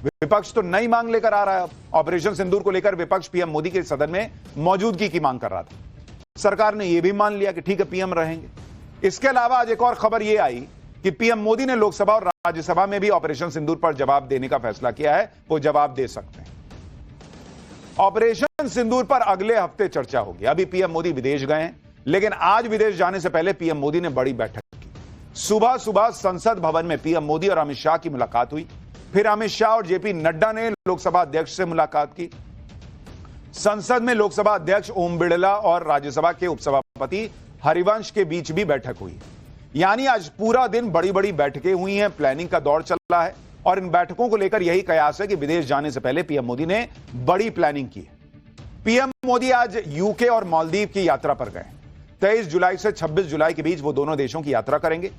विपक्ष तो नई मांग लेकर आ रहा है। ऑपरेशन सिंदूर को लेकर विपक्ष पीएम मोदी के सदन में मौजूदगी की मांग कर रहा था। सरकार ने यह भी मान लिया कि ठीक है, पीएम रहेंगे। इसके अलावा आज एक और खबर यह आई कि पीएम मोदी ने लोकसभा और राज्यसभा में भी ऑपरेशन सिंदूर पर जवाब देने का फैसला किया है। वो जवाब दे सकते हैं। ऑपरेशन सिंदूर पर अगले हफ्ते चर्चा होगी। अभी पीएम मोदी विदेश गए हैं, लेकिन आज विदेश जाने से पहले पीएम मोदी ने बड़ी बैठक की। सुबह सुबह संसद भवन में पीएम मोदी और अमित शाह की मुलाकात हुई। फिर अमित शाह और जेपी नड्डा ने लोकसभा अध्यक्ष से मुलाकात की। संसद में लोकसभा अध्यक्ष ओम बिड़ला और राज्यसभा के उपसभापति हरिवंश के बीच भी बैठक हुई। यानी आज पूरा दिन बड़ी बड़ी बैठकें हुई हैं, प्लानिंग का दौर चल रहा है और इन बैठकों को लेकर यही कयास है कि विदेश जाने से पहले पीएम मोदी ने बड़ी प्लानिंग की है। पीएम मोदी आज यूके और मालदीव की यात्रा पर गए। 23 जुलाई से 26 जुलाई के बीच वो दोनों देशों की यात्रा करेंगे।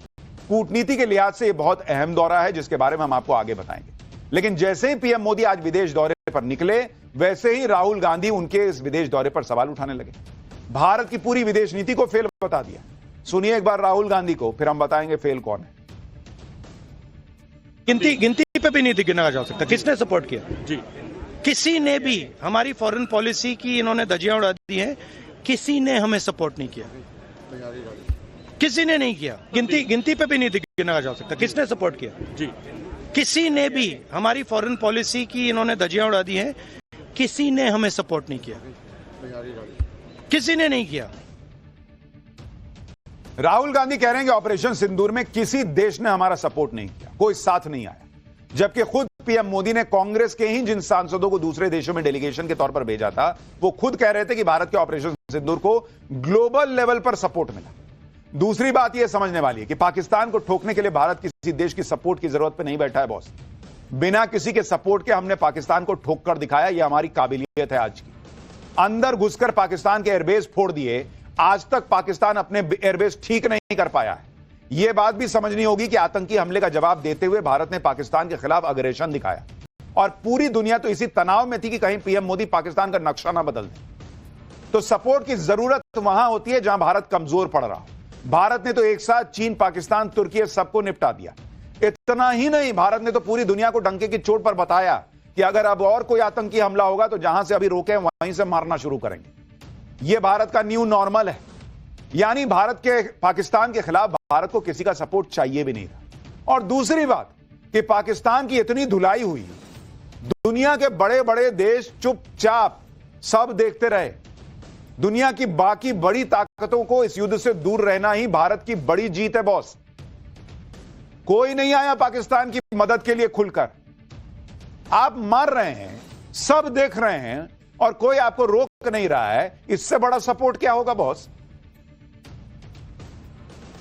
कूटनीति के लिहाज से यह बहुत अहम दौरा है, जिसके बारे में हम आपको आगे बताएंगे। लेकिन जैसे ही पीएम मोदी आज विदेश दौरे पर निकले, वैसे ही राहुल गांधी उनके इस विदेश दौरे पर सवाल उठाने लगे। भारत की पूरी विदेश नीति को फेल बता दिया। सुनिए एक बार राहुल गांधी को, फिर हम बताएंगे फेल कौन है। गिनती पे भी नहीं गिना जा सकता किसने सपोर्ट किया जी। किसी ने भी हमारी फॉरेन पॉलिसी की इन्होंने धज्जियां उड़ा दी हैं। किसी ने हमें सपोर्ट नहीं किया, किसी ने नहीं किया। गिनती पे भी नहीं गिना जा सकता किसने सपोर्ट किया जी। किसी ने भी हमारी फॉरेन पॉलिसी की इन्होंने धज्जियां उड़ा दी हैं। किसी ने हमें सपोर्ट नहीं किया, किसी ने नहीं किया। राहुल गांधी कह रहे हैं कि ऑपरेशन सिंदूर में किसी देश ने हमारा सपोर्ट नहीं किया, कोई साथ नहीं आया। जबकि खुद पीएम मोदी ने कांग्रेस के ही जिन सांसदों को दूसरे देशों में डेलीगेशन के तौर पर भेजा था, वो खुद कह रहे थे कि भारत के ऑपरेशन सिंदूर को ग्लोबल लेवल पर सपोर्ट मिला। दूसरी बात यह समझने वाली है कि पाकिस्तान को ठोकने के लिए भारत किसी देश की सपोर्ट की जरूरत पर नहीं बैठा है बॉस। बिना किसी के सपोर्ट के हमने पाकिस्तान को ठोक कर दिखाया। यह हमारी काबिलियत है आज की। अंदर घुसकर पाकिस्तान के एयरबेस फोड़ दिए। आज तक पाकिस्तान अपने एयरबेस ठीक नहीं कर पाया है। यह बात भी समझनी होगी कि आतंकी हमले का जवाब देते हुए भारत ने पाकिस्तान के खिलाफ अग्रेशन दिखाया और पूरी दुनिया तो इसी तनाव में थी कि कहीं पीएम मोदी पाकिस्तान का नक्शा ना बदल दे। तो सपोर्ट की जरूरत वहां होती है जहां भारत कमजोर पड़ रहा हो। भारत ने तो एक साथ चीन, पाकिस्तान, तुर्की सबको निपटा दिया। इतना ही नहीं, भारत ने तो पूरी दुनिया को डंके की चोट पर बताया कि अगर अब और कोई आतंकी हमला होगा तो जहां से अभी रोके वहीं से मारना शुरू करेंगे। यह भारत का न्यू नॉर्मल है। यानी भारत के पाकिस्तान के खिलाफ भारत को किसी का सपोर्ट चाहिए भी नहीं था। और दूसरी बात कि पाकिस्तान की इतनी धुलाई हुई, दुनिया के बड़े बड़े देश चुपचाप सब देखते रहे। दुनिया की बाकी बड़ी ताकतों को इस युद्ध से दूर रहना ही भारत की बड़ी जीत है बॉस। कोई नहीं आया पाकिस्तान की मदद के लिए खुलकर। आप मार रहे हैं, सब देख रहे हैं और कोई आपको रोक नहीं रहा है। इससे बड़ा सपोर्ट क्या होगा बॉस?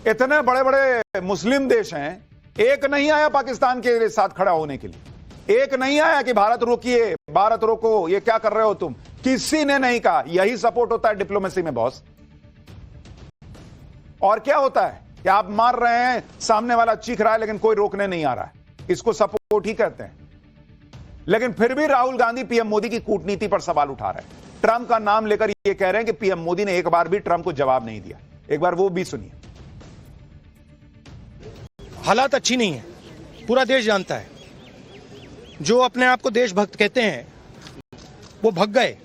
इतने बड़े बड़े मुस्लिम देश हैं, एक नहीं आया पाकिस्तान के साथ खड़ा होने के लिए। एक नहीं आया कि भारत रोकिए, भारत रोको, ये क्या कर रहे हो तुम। किसी ने नहीं कहा। यही सपोर्ट होता है डिप्लोमेसी में बॉस। और क्या होता है कि आप मार रहे हैं, सामने वाला चीख रहा है लेकिन कोई रोकने नहीं आ रहा है। इसको सपोर्ट ही कहते हैं। लेकिन फिर भी राहुल गांधी पीएम मोदी की कूटनीति पर सवाल उठा रहे हैं। ट्रंप का नाम लेकर यह कह रहे हैं कि पीएम मोदी ने एक बार भी ट्रंप को जवाब नहीं दिया। एक बार वो भी सुनिए। हालात अच्छी नहीं है, पूरा देश जानता है। जो अपने आप को देशभक्त कहते हैं वो भग गए।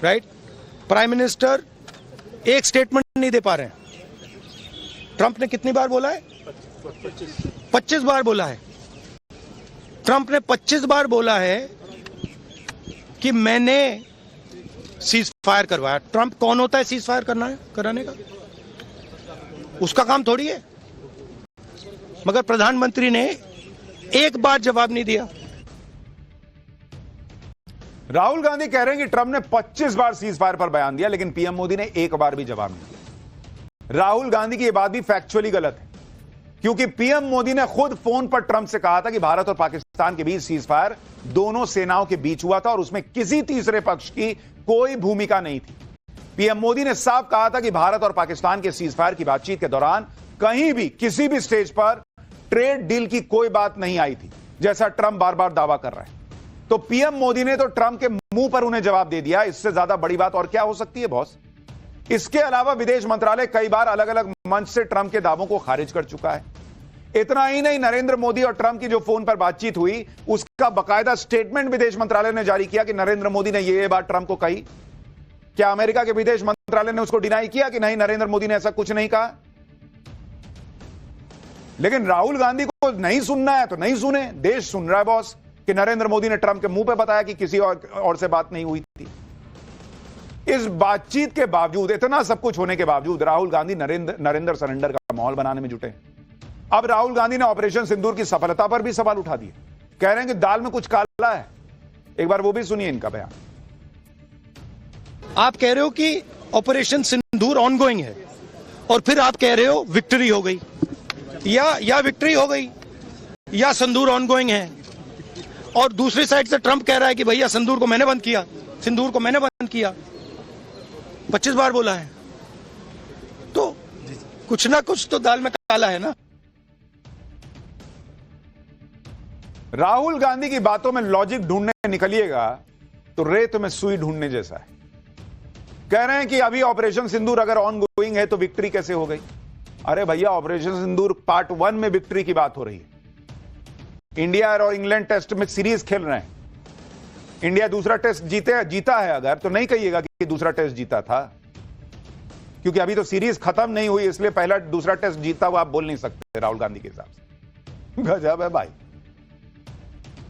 राइट? प्राइम मिनिस्टर एक स्टेटमेंट नहीं दे पा रहे हैं। ट्रंप ने कितनी बार बोला है? 25 बार बोला है। ट्रंप ने 25 बार बोला है कि मैंने सीज फायर करवाया। ट्रंप कौन होता है सीज फायर कराने का? उसका काम थोड़ी है। मगर प्रधानमंत्री ने एक बार जवाब नहीं दिया। राहुल गांधी कह रहे हैं कि ट्रंप ने 25 बार सीज फायर पर बयान दिया, लेकिन पीएम मोदी ने एक बार भी जवाब नहीं दिया। राहुल गांधी की यह बात भी फैक्चुअली गलत है, क्योंकि पीएम मोदी ने खुद फोन पर ट्रंप से कहा था कि भारत और पाकिस्तान के बीच सीज फायर दोनों सेनाओं के बीच हुआ था और उसमें किसी तीसरे पक्ष की कोई भूमिका नहीं थी। पीएम मोदी ने साफ कहा था कि भारत और पाकिस्तान के सीज फायर की बातचीत के दौरान कहीं भी किसी भी स्टेज पर ट्रेड डील की कोई बात नहीं आई थी, जैसा ट्रंप बार बार दावा कर रहे हैं। तो पीएम मोदी ने तो ट्रंप के मुंह पर उन्हें जवाब दे दिया। इससे ज्यादा बड़ी बात और क्या हो सकती है बॉस? इसके अलावा विदेश मंत्रालय कई बार अलग अलग मंच से ट्रंप के दावों को खारिज कर चुका है। इतना ही नहीं, नरेंद्र मोदी और ट्रंप की जो फोन पर बातचीत हुई उसका बकायदा स्टेटमेंट विदेश मंत्रालय ने जारी किया कि नरेंद्र मोदी ने ये बात ट्रंप को कही। क्या अमेरिका के विदेश मंत्रालय ने उसको डिनाई किया कि नहीं, नरेंद्र मोदी ने ऐसा कुछ नहीं कहा? लेकिन राहुल गांधी को नहीं सुनना है तो नहीं सुने, देश सुन रहा है बॉस कि नरेंद्र मोदी ने ट्रंप के मुंह पे बताया कि किसी और से बात नहीं हुई थी। इस बातचीत के बावजूद, इतना सब कुछ होने के बावजूद राहुल गांधी नरेंद्र सरेंडर का माहौल बनाने में जुटे। अब राहुल गांधी ने ऑपरेशन सिंदूर की सफलता पर भी सवाल उठा दिए, कह रहे हैं कि दाल में कुछ काला है। एक बार वो भी सुनिए इनका बयान। आप कह रहे हो कि ऑपरेशन सिंदूर ऑनगोइंग है और फिर आप कह रहे हो विक्ट्री हो गई, या विक्ट्री हो गई या सिंदूर ऑनगोइंग है। और दूसरी साइड से ट्रंप कह रहा है कि भैया सिंदूर को मैंने बंद किया, सिंदूर को मैंने बंद किया। 25 बार बोला है तो कुछ ना कुछ तो दाल में काला है ना। राहुल गांधी की बातों में लॉजिक ढूंढने निकलिएगा तो रेत में सुई ढूंढने जैसा है। कह रहे हैं कि अभी ऑपरेशन सिंदूर अगर ऑन गोइंग है तो विक्ट्री कैसे हो गई? अरे भैया, ऑपरेशन सिंदूर पार्ट 1 में विक्ट्री की बात हो रही है। इंडिया और इंग्लैंड टेस्ट में सीरीज खेल रहे हैं। इंडिया दूसरा टेस्ट जीता है अगर, तो नहीं कहिएगा कि दूसरा टेस्ट जीता था, क्योंकि अभी तो सीरीज खत्म नहीं हुई, इसलिए पहला दूसरा टेस्ट जीता हुआ आप बोल नहीं सकते राहुल गांधी के हिसाब से। गजब है भाई।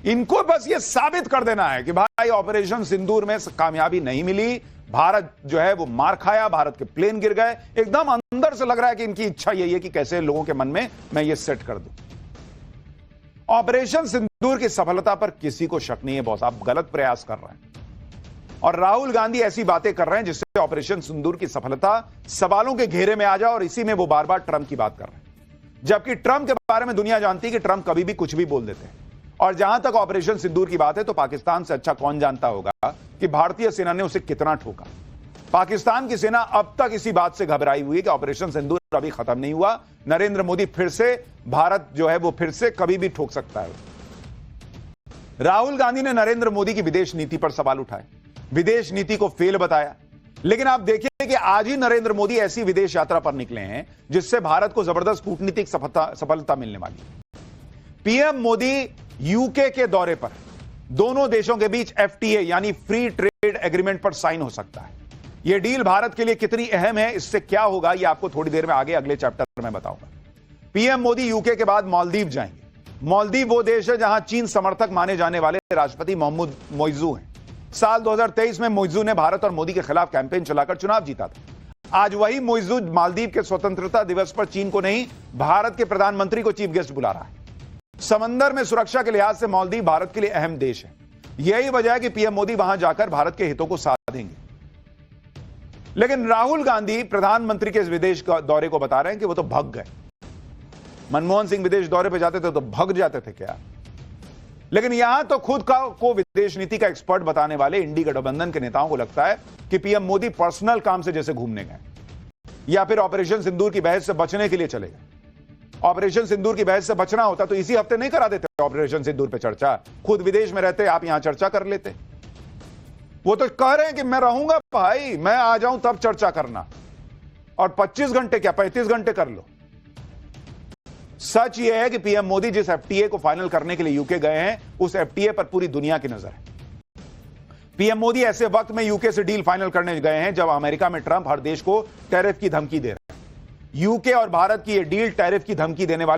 इनको बस ये साबित कर देना है कि भाई ऑपरेशन सिंदूर में कामयाबी नहीं मिली, भारत जो है वो मार खाया, भारत के प्लेन गिर गए। एकदम अंदर से लग रहा है कि इनकी इच्छा यही है कि कैसे लोगों के मन में मैं ये सेट कर दूं। ऑपरेशन सिंदूर की सफलता पर किसी को शक नहीं है बॉस, आप गलत प्रयास कर रहे हैं और राहुल गांधी ऐसी बातें कर रहे हैं जिससे ऑपरेशन सिंदूर की सफलता सवालों के घेरे में आ जाए, और इसी में वो बार बार ट्रंप की बात कर रहे हैं। जबकि ट्रंप के बारे में दुनिया जानती है कि ट्रंप कभी भी कुछ भी बोल देते हैं। और जहां तक ऑपरेशन सिंदूर की बात है तो पाकिस्तान से अच्छा कौन जानता होगा कि भारतीय सेना ने उसे कितना ठोका। पाकिस्तान की सेना अब तक इसी बात से घबराई हुई है कि ऑपरेशन सिंदूर अभी खत्म नहीं हुआ, नरेंद्र मोदी फिर से, भारत जो है वो फिर से कभी भी ठोक सकता है। राहुल गांधी ने नरेंद्र मोदी की विदेश नीति पर सवाल उठाए, विदेश नीति को फेल बताया। लेकिन आप देखिए कि आज ही नरेंद्र मोदी ऐसी विदेश यात्रा पर निकले हैं जिससे भारत को जबरदस्त कूटनीतिक सफलता मिलने वाली है। पीएम मोदी यूके के दौरे पर दोनों देशों के बीच एफटीए यानी फ्री ट्रेड एग्रीमेंट पर साइन हो सकता है। यह डील भारत के लिए कितनी अहम है, इससे क्या होगा, यह आपको थोड़ी देर में आगे अगले चैप्टर में बताऊंगा। पीएम मोदी यूके के बाद मालदीव जाएंगे। मालदीव वो देश है जहां चीन समर्थक माने जाने वाले राष्ट्रपति मोहम्मद मोइजू हैं। साल 2023 में मोइजू ने भारत और मोदी के खिलाफ कैंपेन चलाकर चुनाव जीता था। आज वही मोइजू मालदीव के स्वतंत्रता दिवस पर चीन को नहीं, भारत के प्रधानमंत्री को चीफ गेस्ट बुला रहा है। समंदर में सुरक्षा के लिहाज से मालदीव भारत के लिए अहम देश है। यही वजह है कि पीएम मोदी वहां जाकर भारत के हितों को साधेंगे। लेकिन राहुल गांधी प्रधानमंत्री के इस विदेश दौरे को बता रहे हैं कि वो तो भग गए। मनमोहन सिंह विदेश दौरे पर जाते थे तो भग जाते थे क्या? लेकिन यहां तो खुद को विदेश नीति का एक्सपर्ट बताने वाले इंडी गठबंधन के नेताओं को लगता है कि पीएम मोदी पर्सनल काम से जैसे घूमने गए, या फिर ऑपरेशन सिंदूर की बहस से बचने के लिए चले गए। ऑपरेशन सिंदूर की बहस से बचना होता तो इसी हफ्ते नहीं करा देते ऑपरेशन सिंदूर पे चर्चा, खुद विदेश में रहते, आप यहां चर्चा कर लेते। वो तो कह रहे हैं कि मैं रहूंगा भाई, मैं आ जाऊं तब चर्चा करना, और 25 घंटे क्या 35 घंटे कर लो। सच यह है कि पीएम मोदी जिस एफटीए को फाइनल करने के लिए यूके गए हैं, उस एफटीए पर पूरी दुनिया की नजर है। पीएम मोदी ऐसे वक्त में यूके से डील फाइनल करने गए हैं जब अमेरिका में ट्रंप हर देश को टैरिफ की धमकी दे रहे हैं। यूके और भारत की यह डील टैरिफ की धमकी देने वाली